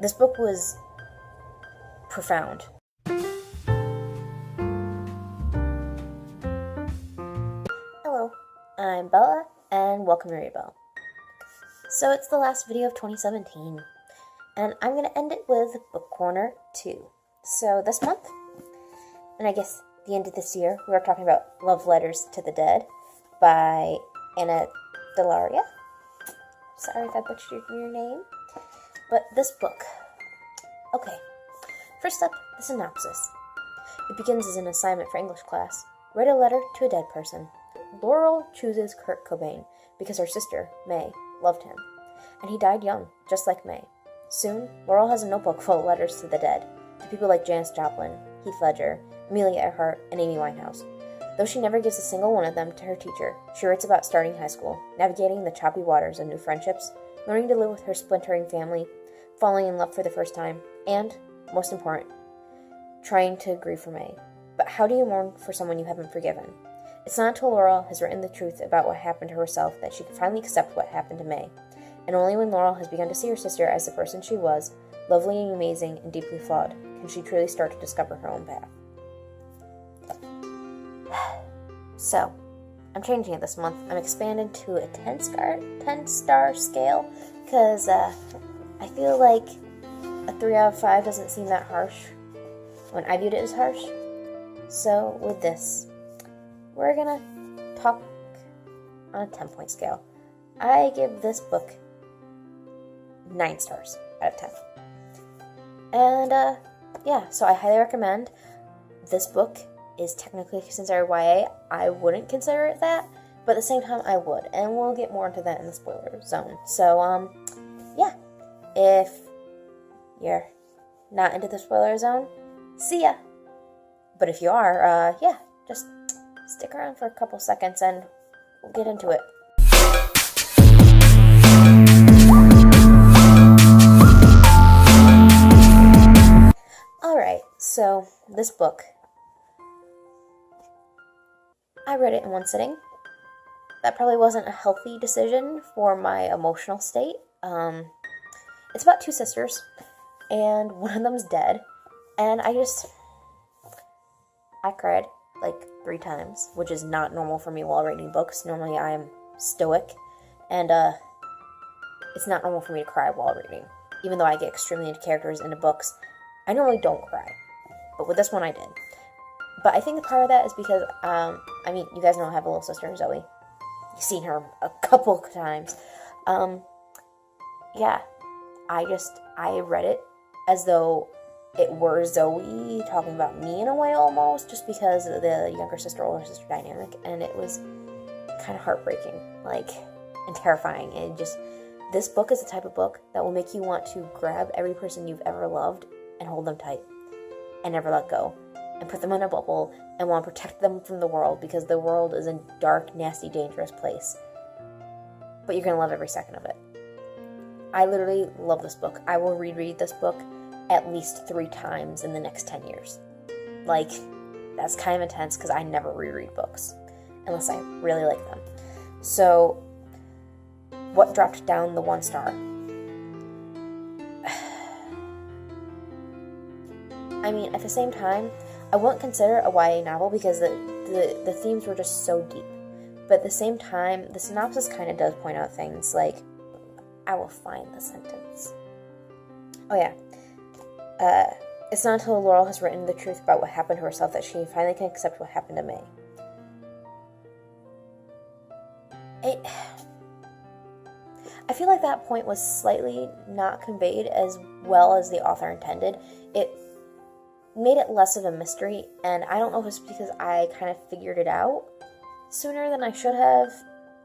This book was profound. Hello, I'm Bella, and welcome to Read Bell. So it's the last video of 2017, and I'm going to end it with Book Corner 2. So this month, and I guess the end of this year, we are talking about Love Letters to the Dead by Dellaira. Sorry if I butchered your name. But this book. Okay, first up, the synopsis. It begins as an assignment for English class. Write a letter to a dead person. Laurel chooses Kurt Cobain because her sister, May, loved him. And he died young, just like May. Soon, Laurel has a notebook full of letters to the dead, to people like Janis Joplin, Heath Ledger, Amelia Earhart, and Amy Winehouse. Though she never gives a single one of them to her teacher, she writes about starting high school, navigating the choppy waters of new friendships, learning to live with her splintering family, falling in love for the first time, and, most important, trying to grieve for May. But how do you mourn for someone you haven't forgiven? It's not until Laurel has written the truth about what happened to herself that she can finally accept what happened to May. And only when Laurel has begun to see her sister as the person she was, lovely and amazing and deeply flawed, can she truly start to discover her own path. So, I'm changing it this month. I'm expanded to a 10-star scale, because I feel like a 3 out of 5 doesn't seem that harsh when I viewed it as harsh. So, with this, we're gonna talk on a 10-point scale. I give this book 9 stars out of 10. And, yeah, so I highly recommend. This book is technically considered YA. I wouldn't consider it that, but at the same time I would, and we'll get more into that in the spoiler zone. So, yeah, if you're not into the spoiler zone, see ya. But if you are, yeah, just stick around for a couple seconds and we'll get into it. Alright, so this book, I read it in one sitting. That probably wasn't a healthy decision for my emotional state. It's about 2 sisters, and one of them's dead, and I cried like 3 times, which is not normal for me while reading books. Normally I am stoic, and it's not normal for me to cry while reading. Even though I get extremely into characters into books, I normally don't cry, but with this one I did. But I think part of that is because, you guys know I have a little sister, Zoe. You've seen her a couple of times. Yeah, I read it as though it were Zoe talking about me in a way almost, just because of the younger sister, older sister dynamic, and it was kind of heartbreaking, and terrifying, and this book is the type of book that will make you want to grab every person you've ever loved and hold them tight, and never let go, and put them in a bubble, and want to protect them from the world, because the world is a dark, nasty, dangerous place. But you're going to love every second of it. I literally love this book. I will reread this book at least 3 times in the next 10 years. That's kind of intense, because I never reread books, unless I really like them. So, what dropped down the 1 star? At the same time, I wouldn't consider it a YA novel because the themes were just so deep. But at the same time, the synopsis kind of does point out things like, I will find the sentence. Oh yeah. It's not until Laurel has written the truth about what happened to herself that she finally can accept what happened to May. I feel like that point was slightly not conveyed as well as the author intended. It made it less of a mystery, and I don't know if it's because I kind of figured it out sooner than I should have.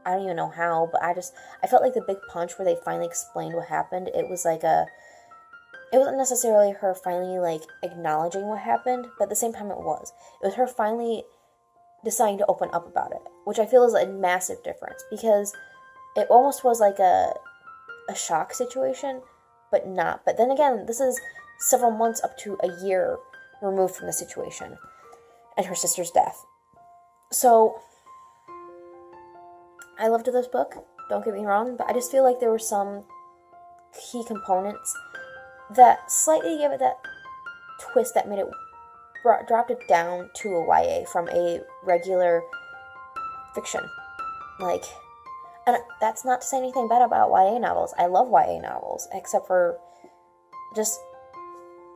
I don't even know how, but I felt like the big punch where they finally explained what happened, it wasn't necessarily her finally, acknowledging what happened, but at the same time it was. It was her finally deciding to open up about it, which I feel is a massive difference, because it almost was like a shock situation, but not. But then again, this is several months up to a year removed from the situation and her sister's death. So, I loved this book, don't get me wrong, but I just feel like there were some key components that slightly gave it that twist that made it dropped it down to a YA from a regular fiction. Like, and that's not to say anything bad about YA novels. I love YA novels, except for just,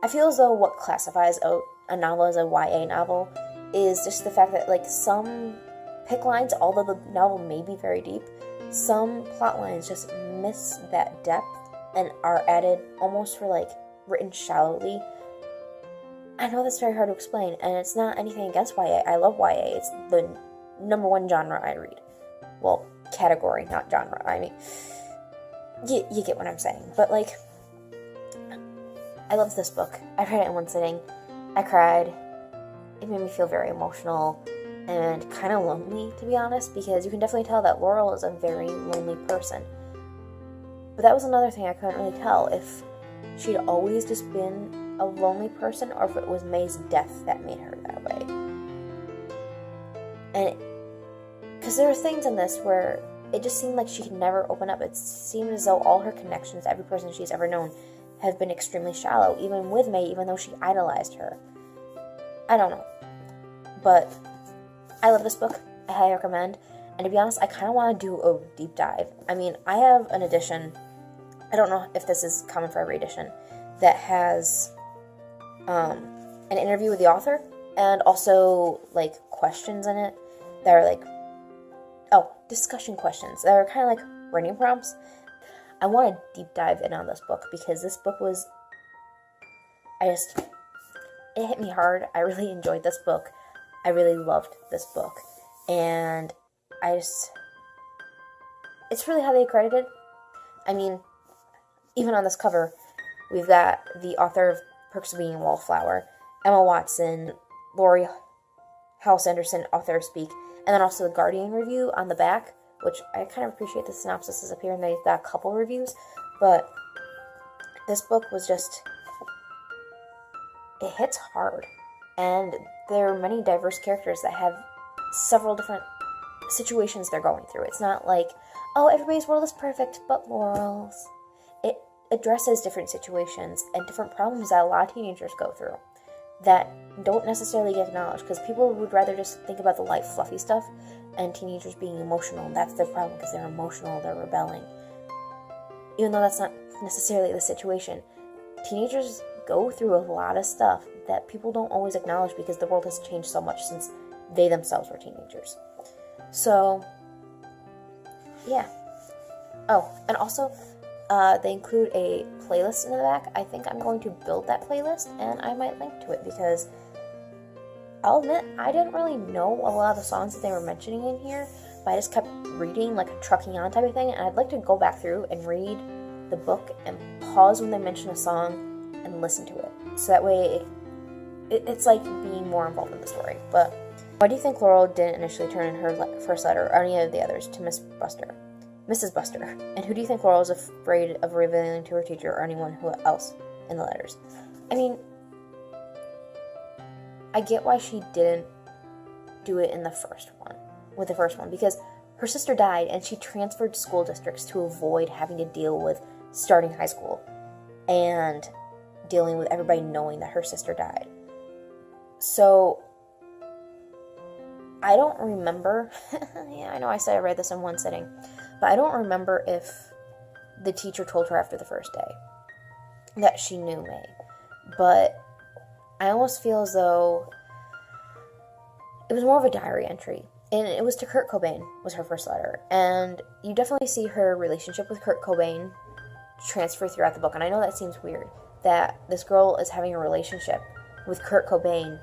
I feel as though what classifies a novel as a YA novel is just the fact that, like, some pick lines, although the novel may be very deep, some plot lines just miss that depth and are added almost for, like, written shallowly. I know that's very hard to explain, and it's not anything against YA. I love YA. It's the number one genre I read. Well, category, not genre. I mean, you get what I'm saying. But, like, I love this book. I read it in one sitting. I cried. It made me feel very emotional and kind of lonely, to be honest, because you can definitely tell that Laurel is a very lonely person. But that was another thing I couldn't really tell, if she'd always just been a lonely person or if it was May's death that made her that way. And because there were things in this where it just seemed like she could never open up. It seemed as though all her connections, every person she's ever known, have been extremely shallow, even with May, even though she idolized her. I don't know. But I love this book. I highly recommend. And to be honest, I kind of want to do a deep dive. I mean, I have an edition, I don't know if this is common for every edition, that has an interview with the author and also, like, questions in it that are, like, discussion questions that are kind of like writing prompts. I want to deep dive in on this book because this book was, it hit me hard. I really enjoyed this book. I really loved this book. And it's really highly accredited. I mean, even on this cover, we've got the author of Perks of Being a Wallflower, Emma Watson, Lori House Anderson, author of Speak, and then also the Guardian review on the back, which I kind of appreciate the synopsis is up here, and they've got a couple reviews, but this book was just, it hits hard, and there are many diverse characters that have several different situations they're going through. It's not like, oh, everybody's world is perfect, but Laurel's. It addresses different situations and different problems that a lot of teenagers go through that don't necessarily get acknowledged, because people would rather just think about the light, fluffy stuff, and teenagers being emotional. That's their problem, because they're emotional, they're rebelling. Even though that's not necessarily the situation. Teenagers go through a lot of stuff that people don't always acknowledge because the world has changed so much since they themselves were teenagers. So, yeah. Oh, and also, they include a playlist in the back. I think I'm going to build that playlist, and I might link to it, because I'll admit, I didn't really know a lot of the songs that they were mentioning in here, but I just kept reading, like a trucking on type of thing, and I'd like to go back through and read the book and pause when they mention a song and listen to it. So that way, it's like being more involved in the story. But why do you think Laurel didn't initially turn in her first letter, or any of the others, to Mrs. Buster? And who do you think Laurel was afraid of revealing to her teacher or anyone else in the letters? I mean, I get why she didn't do it in the first one, because her sister died and she transferred school districts to avoid having to deal with starting high school and dealing with everybody knowing that her sister died. So, I don't remember, yeah, I know I said I read this in one sitting, but I don't remember if the teacher told her after the first day that she knew May. But I almost feel as though it was more of a diary entry. And it was to Kurt Cobain, was her first letter. And you definitely see her relationship with Kurt Cobain transfer throughout the book. And I know that seems weird, that this girl is having a relationship with Kurt Cobain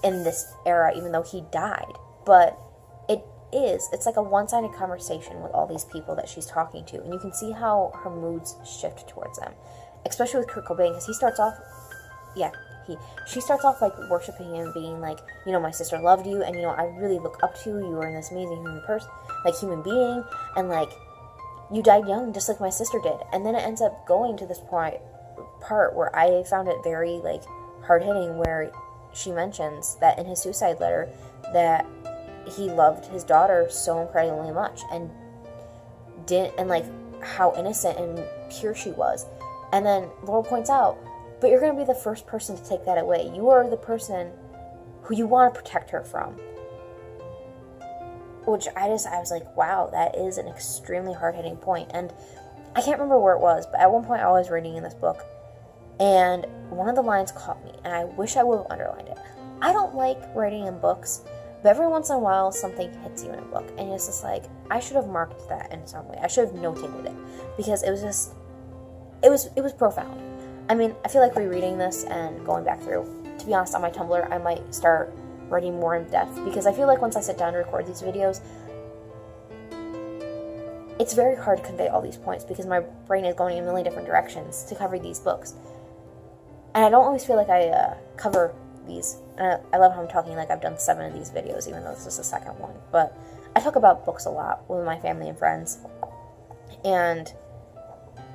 in this era, even though he died. But it's like a one-sided conversation with all these people that she's talking to. And you can see how her moods shift towards them. Especially with Kurt Cobain, because she starts off like worshiping him, being like, you know, my sister loved you, and, you know, I really look up to you. You are this amazing human being, and, like, you died young just like my sister did. And then it ends up going to this part where I found it very, like, hard-hitting, where she mentions that in his suicide letter that he loved his daughter so incredibly much, and like how innocent and pure she was. And then Laurel points out, but you're going to be the first person to take that away. You are the person who you want to protect her from. Which I was like, wow, that is an extremely hard-hitting point. And I can't remember where it was, but at one point I was reading in this book, and one of the lines caught me, and I wish I would have underlined it. I don't like writing in books, but every once in a while something hits you in a book, and it's just like, I should have marked that in some way. I should have notated it, because it was just, it was profound. I mean, I feel like rereading this and going back through, to be honest, on my Tumblr, I might start writing more in depth, because I feel like once I sit down to record these videos, it's very hard to convey all these points, because my brain is going in a million different directions to cover these books. And I don't always feel like I cover these. And I love how I'm talking like I've done 7 of these videos, even though this is the second one. But I talk about books a lot with my family and friends. And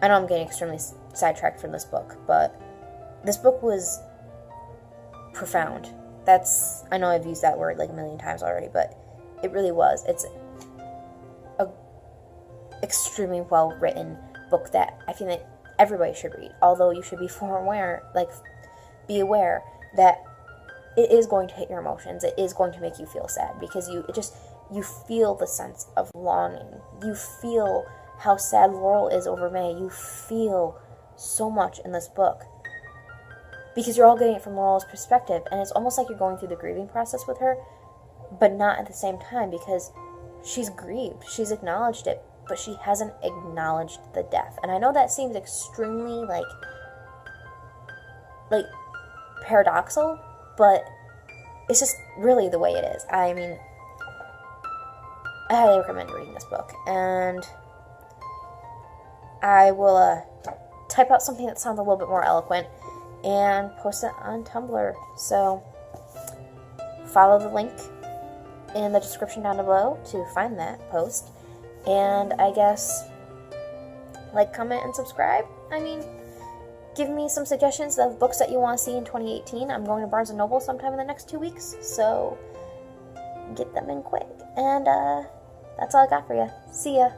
I know I'm getting extremely sidetracked from this book, but this book was profound. I know I've used that word like a million times already, but it really was. It's a extremely well written book that I feel like everybody should read. Although you should be be aware that it is going to hit your emotions. It is going to make you feel sad, because you feel the sense of longing. You feel how sad Laurel is over May. You feel so much in this book, because you're all getting it from Laurel's perspective, and it's almost like you're going through the grieving process with her, but not at the same time, because she's grieved, she's acknowledged it, but she hasn't acknowledged the death. And I know that seems extremely, like paradoxical, but it's just really the way it is. I mean, I highly recommend reading this book, and I will type out something that sounds a little bit more eloquent and post it on Tumblr. So follow the link in the description down below to find that post. And I guess like, comment, and subscribe. I mean, give me some suggestions of books that you want to see in 2018. I'm going to Barnes & Noble sometime in the next 2 weeks, so get them in quick. And that's all I got for you. See ya.